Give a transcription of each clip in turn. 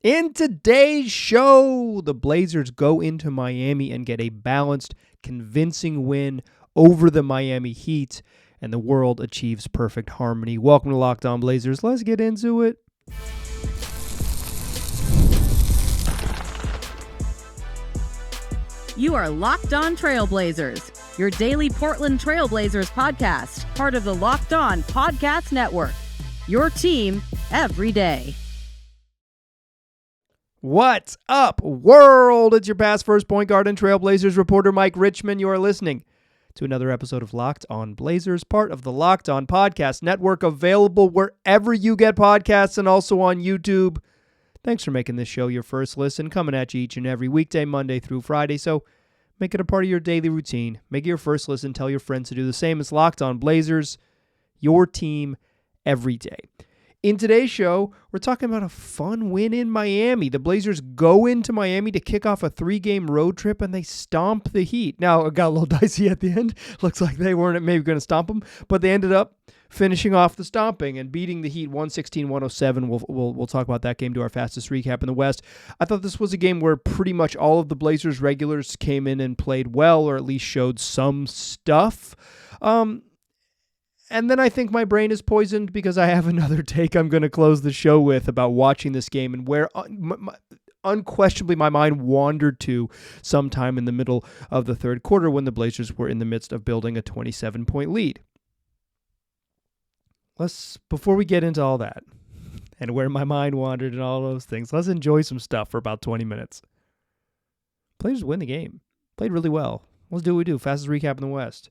In today's show, the Blazers go into Miami and get a balanced, convincing win over the Miami Heat, and the world achieves perfect harmony. Welcome to Locked On Blazers. Let's get into it. You are Locked On Trailblazers, your daily Portland Trailblazers podcast, part of the Locked On Podcast Network. Your team every day. What's up, world? It's your past first point guard and Trailblazers reporter, Mike Richmond. You are listening to another episode of Locked On Blazers, part of the Locked On Podcast Network, available wherever you get podcasts and also on YouTube. Thanks for making this show your first listen, coming at you each and every weekday, Monday through Friday. So make it a part of your daily routine. Make it your first listen. Tell your friends to do the same. It's Locked On Blazers, your team every day. In today's show, we're talking about a fun win in Miami. The Blazers go into Miami to kick off a 3-game road trip, and they stomp the Heat. Now, it got a little dicey at the end. Looks like they weren't maybe going to stomp them, but they ended up finishing off the stomping and beating the Heat 116-107. We'll talk about that game, do our fastest recap in the West. I thought this was a game where pretty much all of the Blazers regulars came in and played well, or at least showed some stuff. And then I think my brain is poisoned because I have another take I'm going to close the show with about watching this game and where unquestionably my mind wandered to sometime in the middle of the third quarter when the Blazers were in the midst of building a 27-point lead. Before we get into all that and where my mind wandered and all those things, let's enjoy some stuff for about 20 minutes. Blazers win the game. Played really well. Let's do what we do. Fastest recap in the West.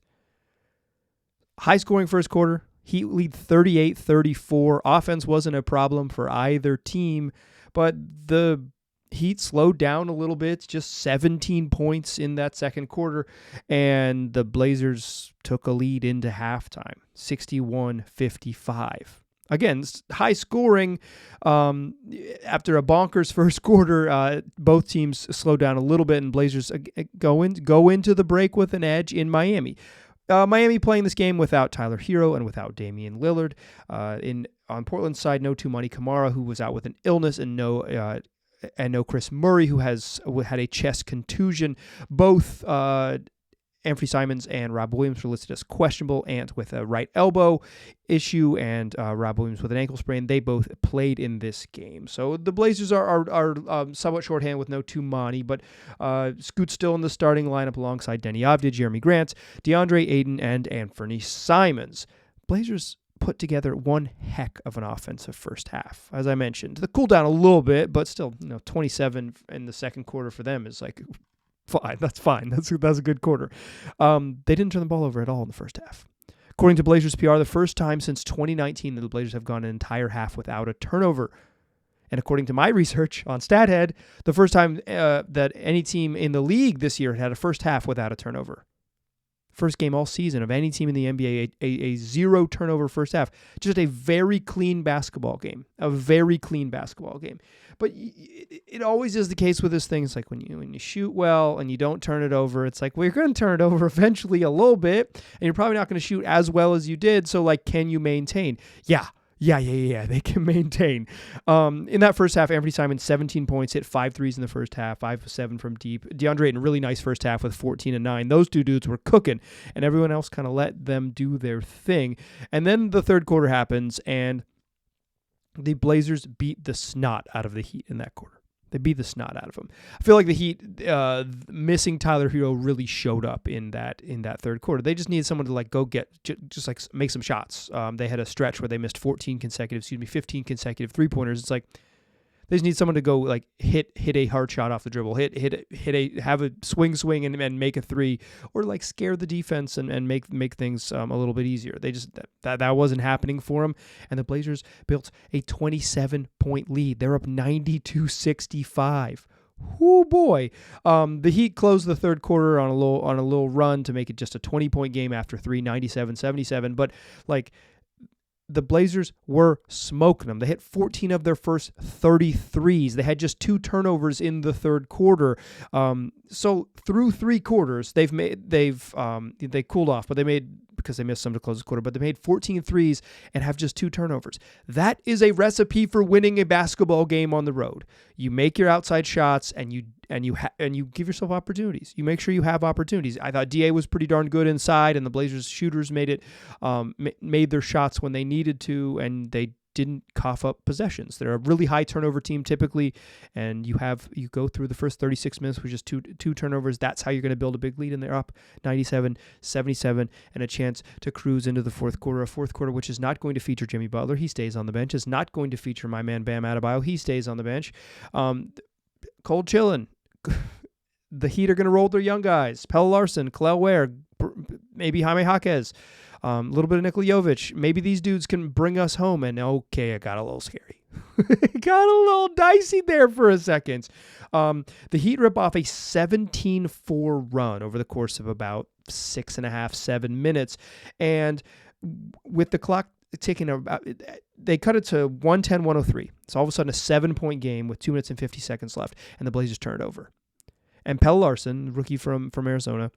High-scoring first quarter. Heat lead 38-34. Offense wasn't a problem for either team, but the Heat slowed down a little bit, just 17 points in that second quarter, and the Blazers took a lead into halftime, 61-55. Again, high scoring. After a bonkers first quarter, both teams slowed down a little bit, and Blazers go into the break with an edge in Miami. Miami playing this game without Tyler Hero and without Damian Lillard. On Portland's side, no Toumani Camara, who was out with an illness, and no Chris Murray, who had a chest contusion. Both Anfernee Simons and Rob Williams were listed as questionable. Ant with a right elbow issue and Rob Williams with an ankle sprain. They both played in this game. So the Blazers are somewhat shorthanded with no Toumani, but Scoot's still in the starting lineup alongside Denny Avdia, Jeremy Grant, Deandre Ayton, and Anfernee Simons. Blazers put together one heck of an offensive first half. As I mentioned, the cool down a little bit, but still, 27 in the second quarter for them is like fine. That's fine. That's a good quarter. They didn't turn the ball over at all in the first half. According to Blazers PR, the first time since 2019 that the Blazers have gone an entire half without a turnover. And according to my research on StatHead, the first time that any team in the league this year had a first half without a turnover. First game all season of any team in the NBA, a zero turnover first half. Just a very clean basketball game. A very clean basketball game. But it always is the case with this thing. It's like when you shoot well and you don't turn it over, it's like, well, you're going to turn it over eventually a little bit, and you're probably not going to shoot as well as you did. So, like, can you maintain? Yeah. They can maintain. In that first half, Anfernee Simons, 17 points, hit 5 threes in the first half, 5 of 7 from deep. Deandre Ayton, really nice first half with 14 and 9. Those two dudes were cooking, and everyone else kind of let them do their thing. And then the third quarter happens, and the Blazers beat the snot out of the Heat in that quarter. They beat the snot out of them. I feel like the Heat missing Tyler Hero really showed up in that third quarter. They just needed someone to go get just make some shots. They had a stretch where they missed 15 consecutive 3-pointers. It's like they just need someone to go hit a hard shot off the dribble, have a swing and make a three, or scare the defense and make things a little bit easier. They just that wasn't happening for them, and the Blazers built a 27-point lead. They're up 92-65. Oh boy! The Heat closed the third quarter on a little run to make it just a 20-point game after 97-77. But the Blazers were smoking them. They hit 14 of their first 33s. They had just 2 turnovers in the third quarter. So through 3 quarters, they cooled off, but they made, because they missed some to close the quarter, but they made 14 threes and have just 2 turnovers. That is a recipe for winning a basketball game on the road. You make your outside shots and you give yourself opportunities. You make sure you have opportunities. I thought DA was pretty darn good inside, and the Blazers shooters made their shots when they needed to, and they didn't cough up possessions. They're a really high turnover team typically, and you go through the first 36 minutes with just two turnovers. That's how you're going to build a big lead, and they're up 97-77 and a chance to cruise into the fourth quarter. A fourth quarter which is not going to feature Jimmy Butler. He stays on the bench. Is not going to feature my man Bam Adebayo. He stays on the bench. Cold chillin'. The Heat are going to roll their young guys. Pelle Larsson, Kel'el Ware, maybe Jaime Jaquez, a little bit of Nikola Jovic. Maybe these dudes can bring us home. And okay, it got a little scary. It got a little dicey there for a second. The Heat rip off a 17-4 run over the course of about 6.5-7 minutes. And with the clock ticking about, they cut it to 110-103. It's all of a sudden a 7-point game with 2 minutes and 50 seconds left, and the Blazers turn it over. And Pelle Larsson, rookie from Arizona,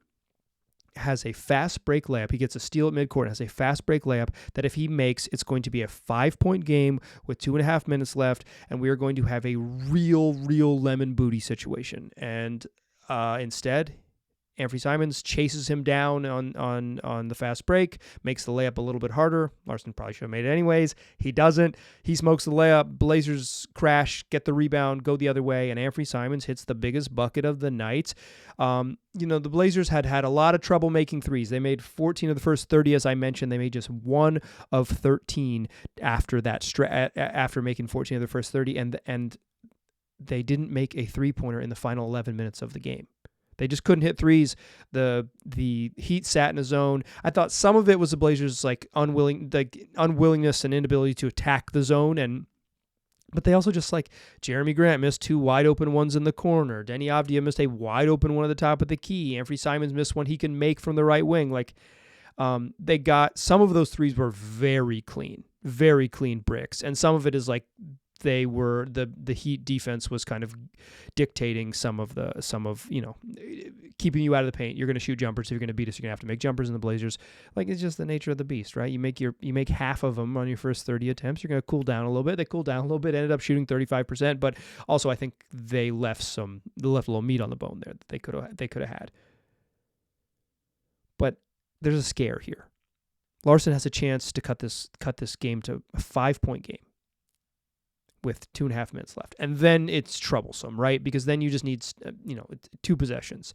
has a fast break layup. He gets a steal at midcourt and has a fast break layup that if he makes, it's going to be a 5-point game with 2.5 minutes left, and we are going to have a real lemon booty situation. And instead, Anfernee Simons chases him down on the fast break, makes the layup a little bit harder. Larsson probably should have made it anyways. He doesn't. He smokes the layup. Blazers crash, get the rebound, go the other way, and Anfernee Simons hits the biggest bucket of the night. The Blazers had a lot of trouble making threes. They made 14 of the first 30, as I mentioned. They made just 1 of 13 after that after making 14 of the first 30, and they didn't make a three-pointer in the final 11 minutes of the game. They just couldn't hit threes. The Heat sat in a zone. I thought some of it was the Blazers' unwillingness and inability to attack the zone, but they also just Jeremy Grant missed 2 wide open ones in the corner. Denny Avdia missed a wide open one at the top of the key. Anfernee Simons missed one he can make from the right wing. They got some of those threes were very clean bricks, and some of it is they were the Heat defense was kind of dictating some of keeping you out of the paint. You're going to shoot jumpers. If you're going to beat us, you're going to have to make jumpers. And the Blazers, it's just the nature of the beast, right? You make half of them on your first 30 attempts. You're going to cool down a little bit. They cooled down a little bit, ended up shooting 35%, but also I think they left a little meat on the bone there that they could have had. But there's a scare here. Larsson has a chance to cut this game to a 5-point game with 2.5 minutes left. And then it's troublesome, right? Because then you just need, 2 possessions.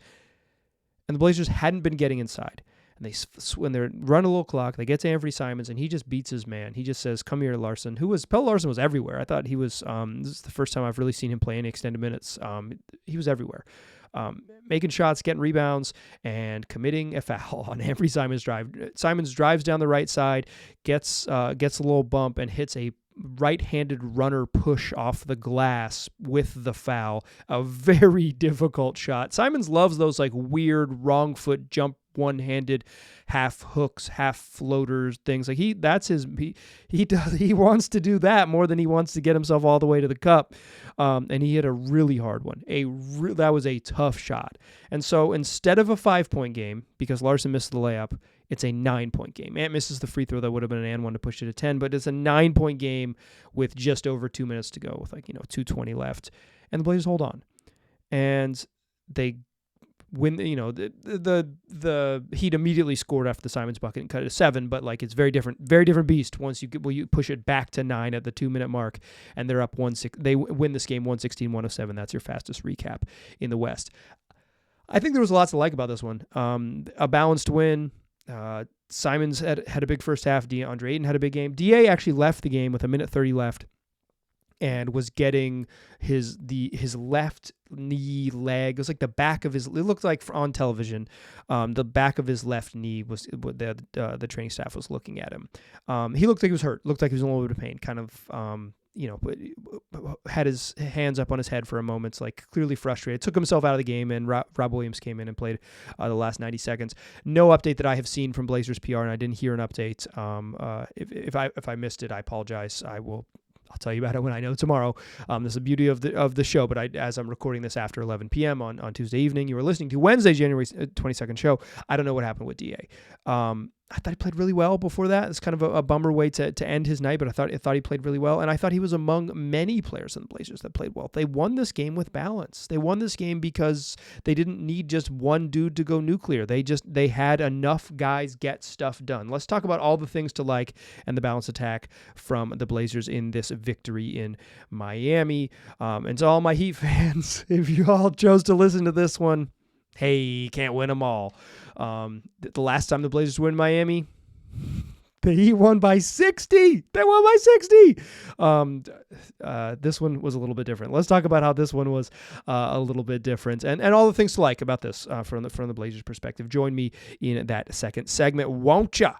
And the Blazers hadn't been getting inside. And when they run a little clock, they get to Anfernee Simons, and he just beats his man. He just says, "Come here, Larsson." Pelle Larsson was everywhere. I thought he was, this is the first time I've really seen him play any extended minutes. He was everywhere. Making shots, getting rebounds, and committing a foul on Anfernee Simons' drive. Simons drives down the right side, gets a little bump, and hits a right-handed runner push off the glass with the foul. A very difficult shot. Simons loves those weird wrong foot jump one-handed half hooks, half floaters, things. He wants to do that more than he wants to get himself all the way to the cup. And he hit a really hard one. That was a tough shot. And so instead of a 5-point game, because Larsson missed the layup, it's a 9-point game. Ant misses the free throw. That would have been an and one to push it to 10, but it's a 9-point game with just over 2 minutes to go with 2:20 left. And the Blazers hold on. And they win, the Heat immediately scored after the Simons bucket and cut it to 7, but it's very different beast once you push it back to 9 at the 2-minute mark, and they're up 1-6. They win this game 116-107. That's your fastest recap in the West. I think there was lots to like about this one. A balanced win. Simons had a big first half. Deandre Ayton had a big game. DA actually left the game with 1:30 left and was getting his left knee leg. It was the back of his. It looked like on television, the back of his left knee was the training staff was looking at him. He looked like he was hurt. Looked like he was in a little bit of pain. Kind of had his hands up on his head for a moment, like clearly frustrated, took himself out of the game, and Rob Williams came in and played the last 90 seconds. No update that I have seen from Blazers PR, and I didn't hear an update. If I missed it, I apologize. I'll tell you about it when I know tomorrow. This is the beauty of the show, but as I'm recording this after 11 p.m. on Tuesday evening, you were listening to Wednesday, January 22nd show. I don't know what happened with DA. I thought he played really well before that. It's kind of a bummer way to end his night, but I thought he played really well, and I thought he was among many players in the Blazers that played well. They won this game with balance. They won this game because they didn't need just one dude to go nuclear. They had enough guys get stuff done. Let's talk about all the things to like and the balanced attack from the Blazers in this victory in Miami. And to all my Heat fans, if you all chose to listen to this one, hey, you can't win them all. The last time the Blazers were in Miami, the Heat won by 60. They won by 60. This one was a little bit different. Let's talk about how this one was a little bit different and all the things to like about this from the Blazers perspective. Join me in that second segment, won't ya?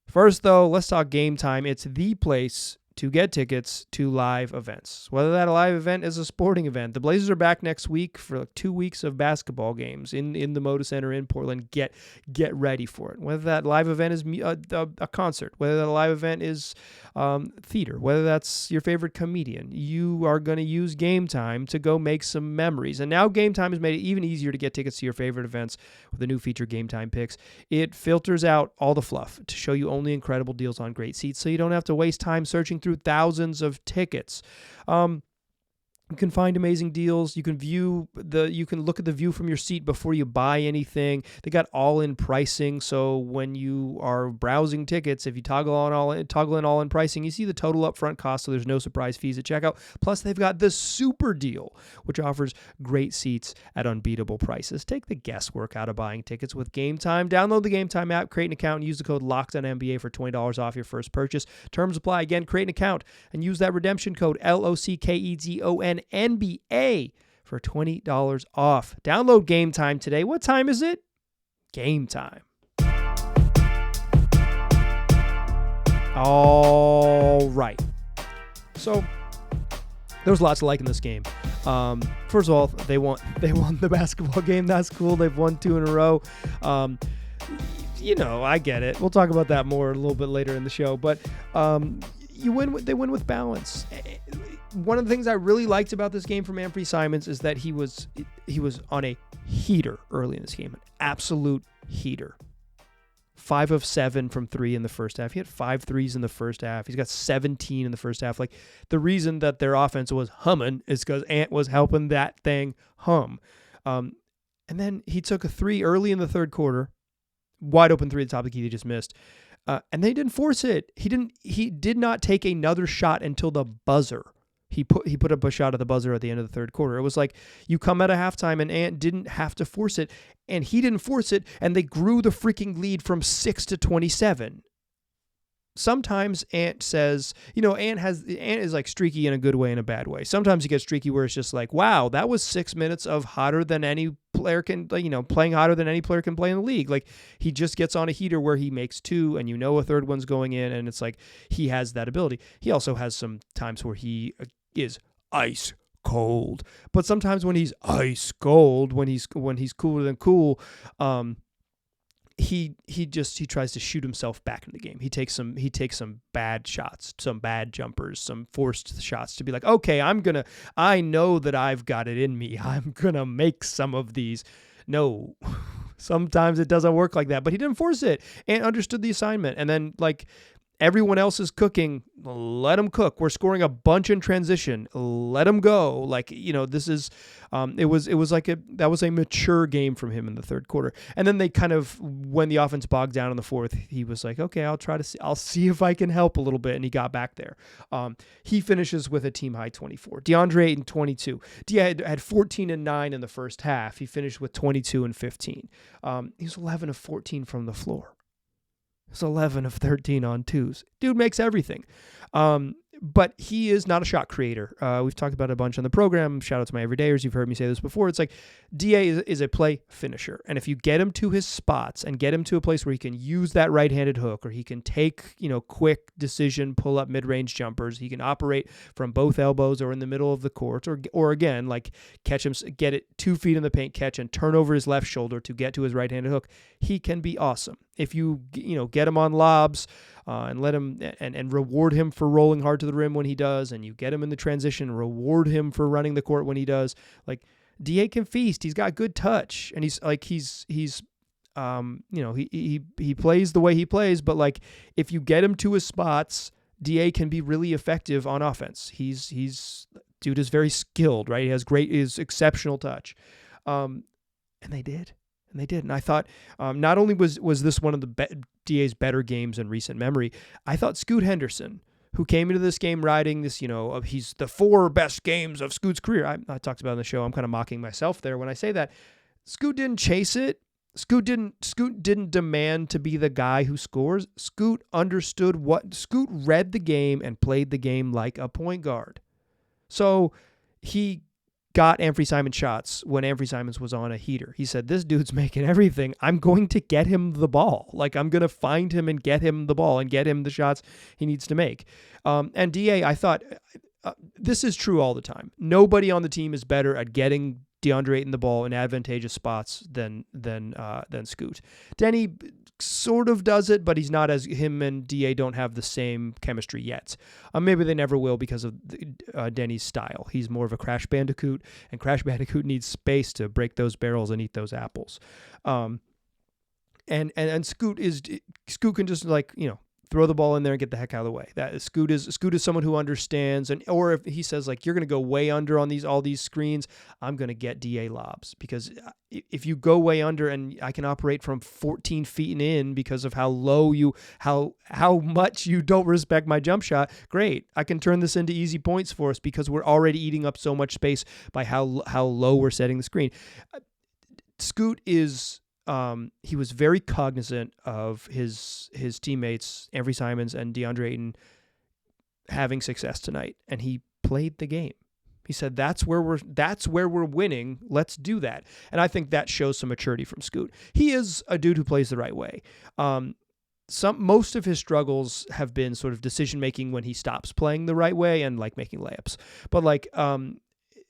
First, though, let's talk Game Time. It's the place to get tickets to live events, whether that live event is a sporting event. The Blazers are back next week for like 2 weeks of basketball games in the Moda Center in Portland. Get ready for it. Whether that live event is a concert, whether that live event is theater, whether that's your favorite comedian, you are going to use Game Time to go make some memories. And now Game Time has made it even easier to get tickets to your favorite events with the new feature Game Time Picks. It filters out all the fluff to show you only incredible deals on great seats, so you don't have to waste time searching through thousands of tickets. You can find amazing deals. You can look at the view from your seat before you buy anything. They got all-in pricing, so when you are browsing tickets, if you toggle in all-in pricing, you see the total upfront cost, so there's no surprise fees at checkout. Plus, they've got the super deal, which offers great seats at unbeatable prices. Take the guesswork out of buying tickets with Game Time. Download the Game Time app, create an account, and use the code LOCKEDONNBA for $20 off your first purchase. Terms apply. Again, create an account and use that redemption code LOCKEDONNBA for $20 off. Download Game Time today. What time is it? Game time. All right. So there was lots to like in this game. First of all, they won the basketball game. That's cool. They've won 2 in a row. I get it. We'll talk about that more a little bit later in the show. But they win with balance. One of the things I really liked about this game from Anfernee Simons is that he was on a heater early in this game, an absolute heater. 5 of 7 from 3 in the first half. He had 5 threes in the first half. He's got 17 in the first half. Like, the reason that their offense was humming is because Ant was helping that thing hum. And then he took a 3 early in the third quarter, wide open 3 at the top of the key they just missed. And they didn't force it. He did not take another shot until the buzzer. He put up a shot at the buzzer at the end of the third quarter. It was like you come out of halftime and Ant didn't have to force it, and he didn't force it, and they grew the freaking lead from 6 to 27. Sometimes Ant says, Ant is like streaky in a good way and a bad way. Sometimes he gets streaky where it's just like, wow, that was 6 minutes of hotter than any player can, playing hotter than any player can play in the league. Like, he just gets on a heater where he makes 2 and a third one's going in, and it's like he has that ability. He also has some times where he is ice cold, but sometimes when he's ice cold, when he's cooler than cool, he tries to shoot himself back into the game. He takes some bad shots, some bad jumpers, some forced shots to be like, okay, I know that I've got it in me. I'm gonna make some of these. No, sometimes it doesn't work like that, but he didn't force it and understood the assignment. And then, like, everyone else is cooking, let them cook. We're scoring a bunch in transition, let them go. Like, this is, that was a mature game from him in the third quarter. And then they kind of, when the offense bogged down in the fourth, he was like, okay, I'll see if I can help a little bit. And he got back there. He finishes with a team high 24. Deandre Ayton 22. Had 14 and 9 in the first half. He finished with 22 and 15. He was 11 of 14 from the floor. It's 11 of 13 on twos. Dude makes everything. but he is not a shot creator. We've talked about it a bunch on the program. Shout out to my everydayers. You've heard me say this before. It's like DA is a play finisher. And if you get him to his spots and get him to a place where he can use that right-handed hook, or he can take, quick decision, pull up mid-range jumpers, he can operate from both elbows or in the middle of the court, or again, like catch him, get it 2 feet in the paint, catch and turn over his left shoulder to get to his right-handed hook, he can be awesome. If you, get him on lobs, and let him and reward him for rolling hard to the rim when he does, and you get him in the transition, reward him for running the court when he does. Like, DA can feast. He's got good touch, and he's he plays the way he plays. But like, if you get him to his spots, DA can be really effective on offense. Dude is very skilled, right? He has exceptional touch, and they did. And I thought not only was this one of the DA's better games in recent memory, I thought Scoot Henderson, who came into this game riding this, he's the 4 best games of Scoot's career. I talked about in the show. I'm kind of mocking myself there when I say that. Scoot didn't chase it. Scoot didn't demand to be the guy who scores. Scoot read the game and played the game like a point guard. So he got Anfernee Simons shots when Anfernee Simons was on a heater. He said, this dude's making everything. I'm going to get him the ball. Like, I'm going to find him and get him the ball and get him the shots he needs to make. And DA, I thought, this is true all the time. Nobody on the team is better at getting Deandre Ayton the ball in advantageous spots than Scoot. Denny sort of does it, but him and DA don't have the same chemistry yet. Maybe they never will because of Denny's style. He's more of a Crash Bandicoot, and Crash Bandicoot needs space to break those barrels and eat those apples. And Scoot can just throw the ball in there and get the heck out of the way. That Scoot is someone who understands, or if he says like, you're going to go way under on all these screens, I'm going to get DA lobs, because if you go way under and I can operate from 14 feet and in because of how much you don't respect my jump shot, great. I can turn this into easy points for us because we're already eating up so much space by how low we're setting the screen. Scoot is. He was very cognizant of his teammates, Anfernee Simons and Deandre Ayton, having success tonight, and he played the game. He said, that's where we're winning. Let's do that. And I think that shows some maturity from Scoot. He is a dude who plays the right way. Most of his struggles have been sort of decision making when he stops playing the right way and like making layups. But like,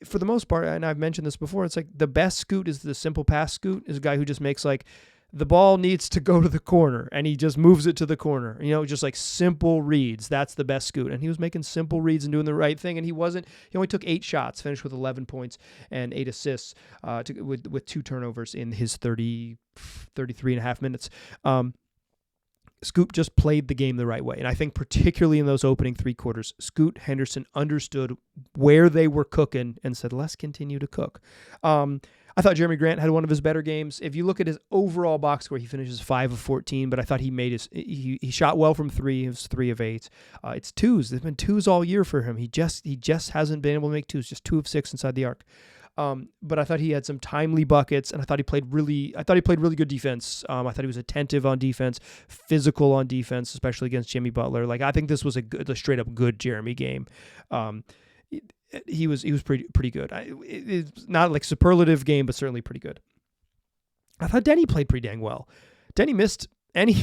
for the most part, and I've mentioned this before, it's like the best Scoot is the simple pass Scoot, is a guy who just makes like, the ball needs to go to the corner and he just moves it to the corner, just like simple reads. That's the best Scoot. And he was making simple reads and doing the right thing. And he only took 8 shots, finished with 11 points and 8 assists with 2 turnovers in his 33 and a half minutes. Scoot just played the game the right way. And I think particularly in those opening 3 quarters, Scoot Henderson understood where they were cooking and said, let's continue to cook. I thought Jeremy Grant had one of his better games. If you look at his overall box score, he finishes 5 of 14, but I thought he shot well from 3. It was 3 of 8. It's 2s. There's been 2s all year for him. He just hasn't been able to make 2s, just 2 of 6 inside the arc. But I thought he had some timely buckets, and I thought he played really good defense. I thought he was attentive on defense, physical on defense, especially against Jimmy Butler. Like, I think this was a straight up good Jeremy game. He was pretty good. It's not like superlative game, but certainly pretty good. I thought Denny played pretty dang well. Denny missed any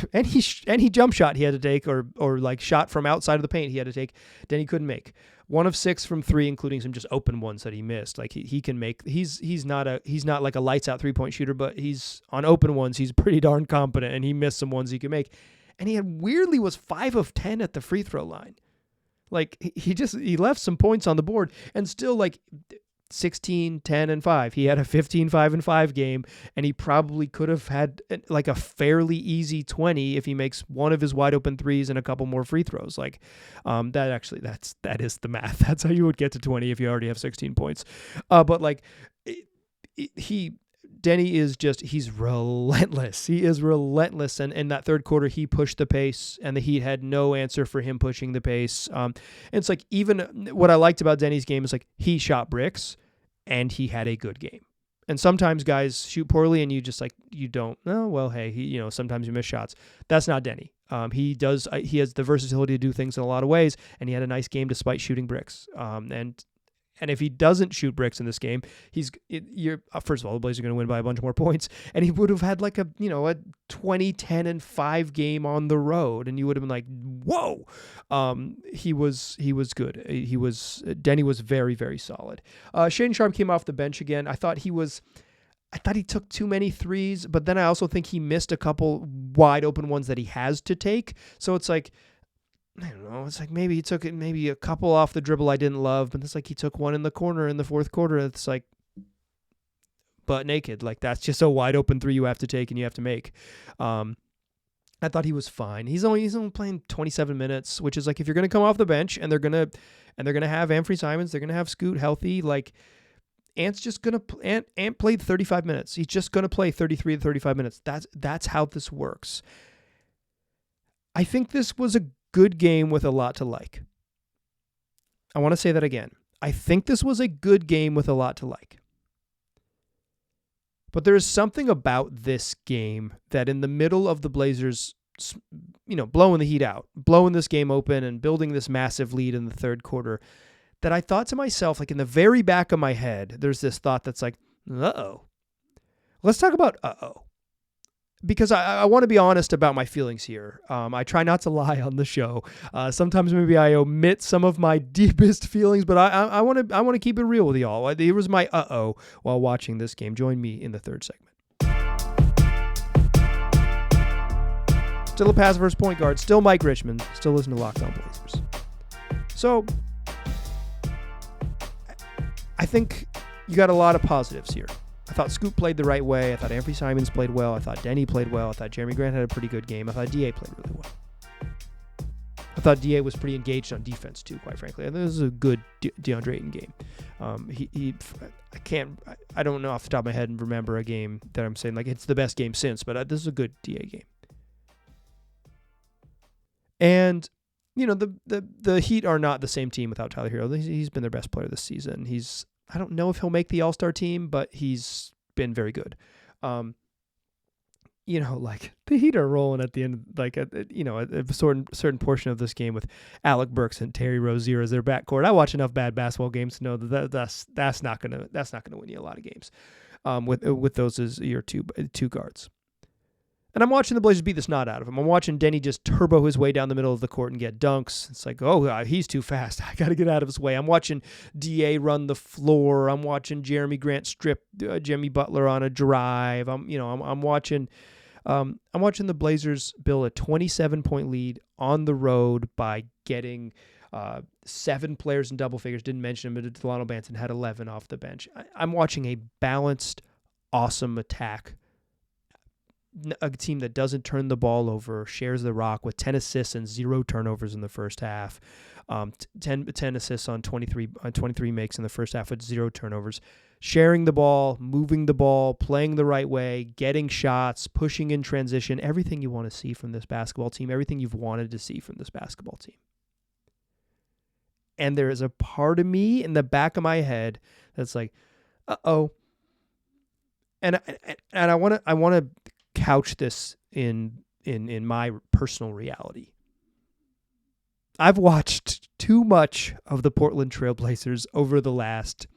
jump shot he had to take, or like shot from outside of the paint he had to take. Denny couldn't make. 1 of 6 from 3, including some just open ones that he missed. Like he can make. He's not like a lights out 3-point shooter, but he's on open ones. He's pretty darn competent, and he missed some ones he could make. And he was 5 of 10 at the free throw line. Like he left some points on the board, and still like 16, 10, and 5. He had a 15, 5, and 5 game, and he probably could have had like a fairly easy 20 if he makes one of his wide open 3s and a couple more free throws. Like that is the math. That's how you would get to 20 if you already have 16 points. But like Denny is he's relentless. He is relentless. And in that third quarter, he pushed the pace, and the Heat had no answer for him pushing the pace. And it's like, even what I liked about Denny's game is like, he shot bricks and he had a good game. And sometimes guys shoot poorly and you don't, oh, well, hey, sometimes you miss shots. That's not Denny. He has the versatility to do things in a lot of ways, and he had a nice game despite shooting bricks. And if he doesn't shoot bricks in this game, first of all, the Blazers are going to win by a bunch more points, and he would have had like a 20, 10, and 5 game on the road, and you would have been like, whoa. He was good. Denny was very, very solid. Shaedon Sharpe came off the bench again. I thought he took too many threes, but then I also think he missed a couple wide open ones that he has to take. So it's like, I don't know. It's like maybe he took maybe a couple off the dribble I didn't love, but it's like he took one in the corner in the fourth quarter. It's like butt naked. Like that's just a wide open three you have to take and you have to make. I thought he was fine. He's only playing 27 minutes, which is like if you're gonna come off the bench and they're gonna have Anfernee Simons, they're gonna have Scoot healthy. Like Ant's just gonna Ant played 35 minutes. He's just gonna play 33 to 35 minutes. That's how this works. I think this was a good game with a lot to like. I want to say that again. I think this was a good game with a lot to like. But there is something about this game that in the middle of the Blazers, blowing the heat out, blowing this game open and building this massive lead in the third quarter, that I thought to myself, like in the very back of my head, there's this thought that's like, uh-oh. Let's talk about uh-oh. Because I want to be honest about my feelings here. I try not to lie on the show. Sometimes maybe I omit some of my deepest feelings, but I want to keep it real with y'all. Here was my uh-oh while watching this game. Join me in the third segment. Still a pass versus point guard. Still Mike Richmond. Still listen to Locked On Blazers. So I think you got a lot of positives here. I thought Scoot played the right way. I thought Anfernee Simons played well. I thought Denny played well. I thought Jeremy Grant had a pretty good game. I thought DA played really well. I thought DA was pretty engaged on defense too, quite frankly. I think this is a good Deandre Ayton game. I don't know off the top of my head and remember a game that I'm saying like it's the best game since, but this is a good DA game. And the Heat are not the same team without Tyler Hero. He's been their best player this season. I don't know if he'll make the All-Star team, but he's been very good. Like the Heat are rolling at the end, like a certain portion of this game with Alec Burks and Terry Rozier as their backcourt. I watch enough bad basketball games to know that's not gonna win you a lot of games. With those as your two guards. And I'm watching the Blazers beat the snot out of him. I'm watching Denny just turbo his way down the middle of the court and get dunks. It's like, oh, he's too fast. I got to get out of his way. I'm watching DA run the floor. I'm watching Jeremy Grant strip Jimmy Butler on a drive. I'm watching the Blazers build a 27-point lead on the road by getting 7 players in double figures. Didn't mention him, but Delano Banton had 11 off the bench. I'm watching a balanced, awesome attack. A team that doesn't turn the ball over, shares the rock with 10 assists and 0 turnovers in the first half. 10 assists on 23 makes in the first half with 0 turnovers. Sharing the ball, moving the ball, playing the right way, getting shots, pushing in transition, everything you want to see from this basketball team, everything you've wanted to see from this basketball team. And there is a part of me in the back of my head that's like, uh-oh. And I want to couch this in my personal reality. I've watched too much of the Portland Trail Blazers over the last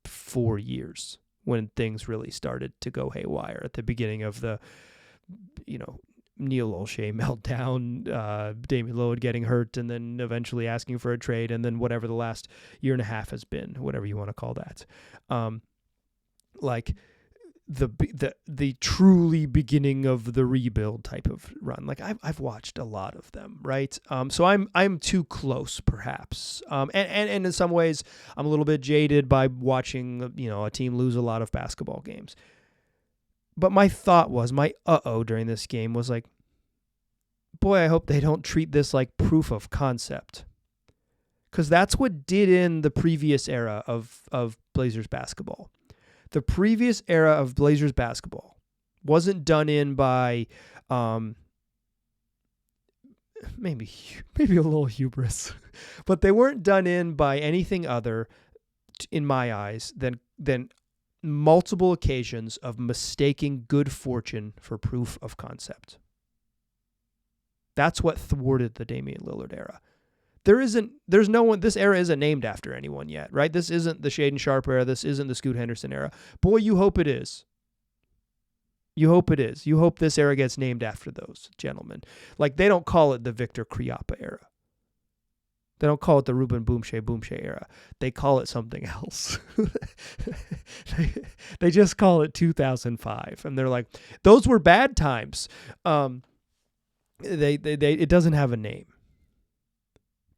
4 years when things really started to go haywire at the beginning of the, Neil Olshey meltdown, Damian Lillard getting hurt, and then eventually asking for a trade, and then whatever the last year and a half has been, whatever you want to call that. The truly beginning of the rebuild type of run. Like I've watched a lot of them, right? So I'm too close, perhaps. And in some ways, I'm a little bit jaded by watching a team lose a lot of basketball games. But my thought was, my during this game was like, boy, I hope they don't treat this like proof of concept, because that's what did in the previous era of Blazers basketball. The previous era of Blazers basketball wasn't done in by maybe a little hubris, but they weren't done in by anything other, in my eyes, than multiple occasions of mistaking good fortune for proof of concept. That's what thwarted the Damian Lillard era. There's no one, this era isn't named after anyone yet, right? This isn't the Shaden Sharp era. This isn't the Scoot Henderson era. Boy, you hope it is. You hope it is. You hope this era gets named after those gentlemen. Like, they don't call it the Victor Kriapa era. They don't call it the Ruben Boomshay era. They call it something else. They just call it 2005. And they're like, those were bad times. It doesn't have a name.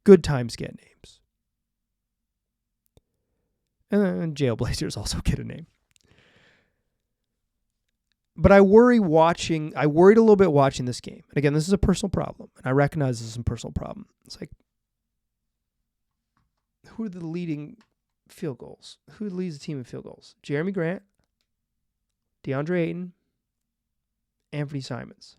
Good times get names. And Jailblazers also get a name. But I worried a little bit watching this game. And again, this is a personal problem. And I recognize this is a personal problem. It's like, who are the leading field goals? Who leads the team in field goals? Jeremy Grant, Deandre Ayton, Anfernee Simons.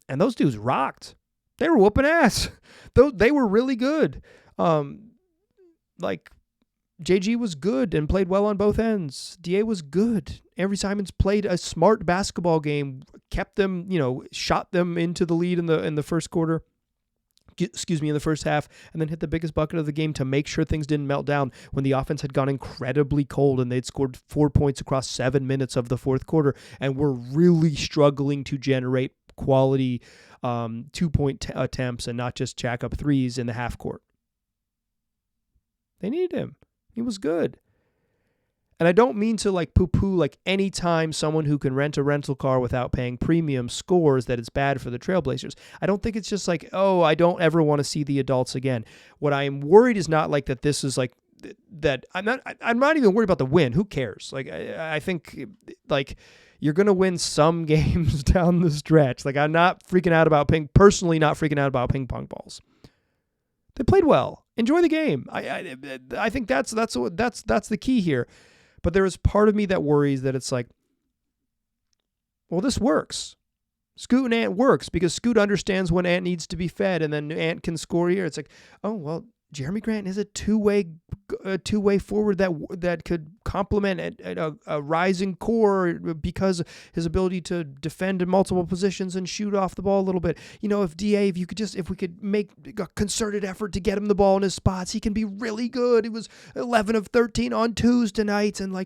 And those dudes rocked. They were whooping ass. They were really good. Like, JG was good and played well on both ends. DA was good. Anfernee Simons played a smart basketball game, kept them, shot them into the lead in the first quarter. In the first half, and then hit the biggest bucket of the game to make sure things didn't melt down when the offense had gone incredibly cold and they'd scored 4 points across 7 minutes of the fourth quarter and were really struggling to generate quality 2-point attempts and not just jack up threes in the half court. They needed him. He was good. And I don't mean to poo-poo any time someone who can rent a rental car without paying premium scores that it's bad for the Trailblazers. I don't think it's just I don't ever want to see the adults again. What I am worried is not that this is that I'm not even worried about the win. Who cares? I think you're going to win some games down the stretch. I'm not freaking out about ping pong balls. They played well. Enjoy the game. I think that's the key here. But there is part of me that worries that it's this works. Scoot and Ant works because Scoot understands when Ant needs to be fed, and then Ant can score here. It's Jeremy Grant is a two-way forward that could complement a rising core because his ability to defend in multiple positions and shoot off the ball a little bit. If we could make a concerted effort to get him the ball in his spots, he can be really good. He was 11 of 13 on twos tonight, and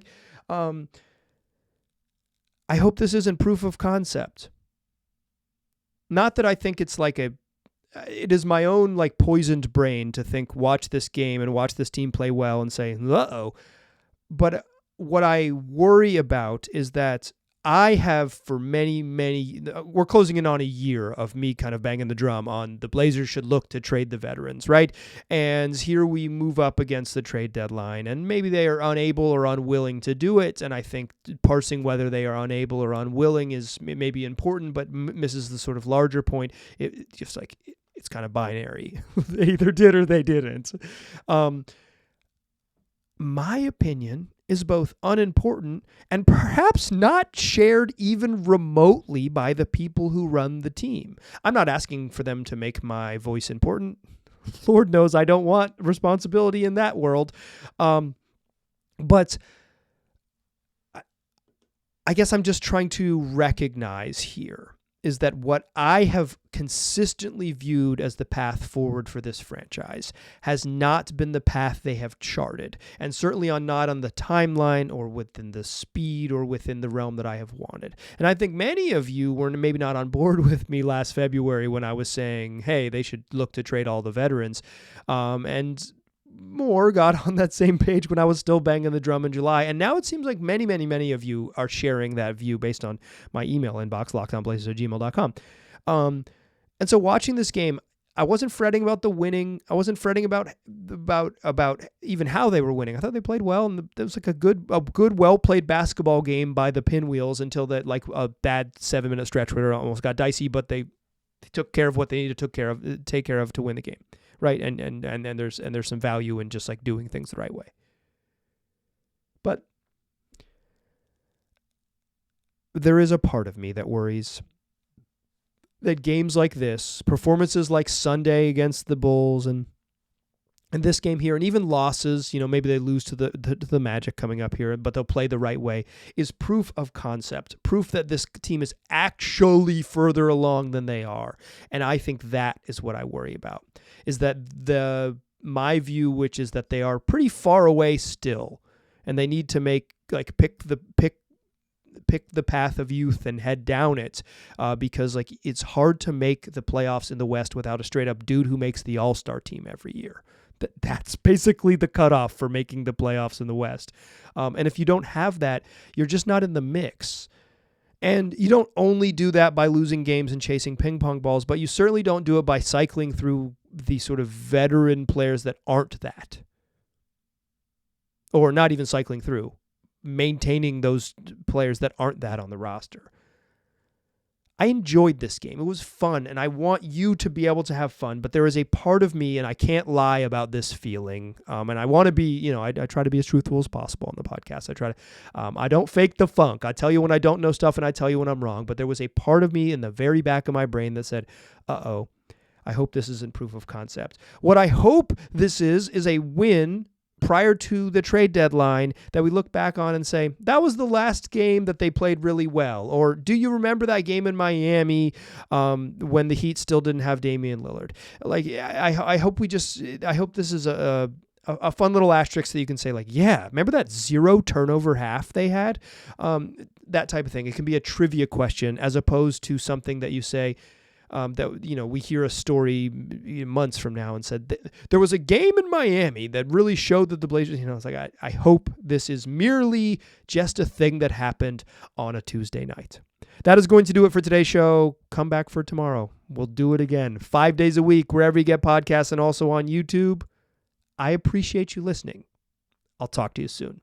I hope this isn't proof of concept. Not that I think it's it is my own poisoned brain to think, watch this game and watch this team play well and say, uh-oh. But what I worry about is that I have for we're closing in on a year of me kind of banging the drum on the Blazers should look to trade the veterans, right? And here we move up against the trade deadline, and maybe they are unable or unwilling to do it. And I think parsing whether they are unable or unwilling is maybe important, but misses the sort of larger point. It's kind of binary. They either did or they didn't. My opinion is both unimportant and perhaps not shared even remotely by the people who run the team. I'm not asking for them to make my voice important. Lord knows I don't want responsibility in that world. But I guess I'm just trying to recognize here is that what I have consistently viewed as the path forward for this franchise has not been the path they have charted, and certainly not on the timeline or within the speed or within the realm that I have wanted. And I think many of you were maybe not on board with me last February when I was saying, hey, they should look to trade all the veterans. And more got on that same page when I was still banging the drum in July. And now it seems like many, many, many of you are sharing that view based on my email inbox, lockdownblazers@gmail.com. And so watching this game, I wasn't fretting about the winning. I wasn't fretting about even how they were winning. I thought they played well, and it was a good, well-played basketball game by the Pinwheels until that a bad 7-minute stretch where it almost got dicey, but they took care of what they needed to take care of to win the game. Right, and there's some value in just doing things the right way. But there is a part of me that worries that games like this, performances like Sunday against the Bulls and And this game here, and even losses, maybe they lose to the Magic coming up here, but they'll play the right way, is proof of concept, proof that this team is actually further along than they are. And I think that is what I worry about, is that my view, which is that they are pretty far away still, and they need to pick the path of youth and head down it, because it's hard to make the playoffs in the West without a straight up dude who makes the All-Star team every year. That's basically the cutoff for making the playoffs in the West. And if you don't have that, you're just not in the mix. And you don't only do that by losing games and chasing ping pong balls, but you certainly don't do it by cycling through the sort of veteran players that aren't that. Or not even cycling through, maintaining those players that aren't that on the roster. I enjoyed this game. It was fun, and I want you to be able to have fun, but there is a part of me, and I can't lie about this feeling, and I want to be, I try to be as truthful as possible on the podcast. I don't fake the funk. I tell you when I don't know stuff, and I tell you when I'm wrong, but there was a part of me in the very back of my brain that said, uh-oh, I hope this isn't proof of concept. What I hope this is a win prior to the trade deadline that we look back on and say, that was the last game that they played really well. Or do you remember that game in Miami when the Heat still didn't have Damian Lillard? I hope this is a fun little asterisk that you can say, yeah, remember that 0 turnover half they had? That type of thing. It can be a trivia question as opposed to something that you say, that we hear a story months from now and said there was a game in Miami that really showed that the Blazers, it's I hope this is merely just a thing that happened on a Tuesday night. That is going to do it for today's show. Come back for tomorrow. We'll do it again 5 days a week, wherever you get podcasts and also on YouTube. I appreciate you listening. I'll talk to you soon.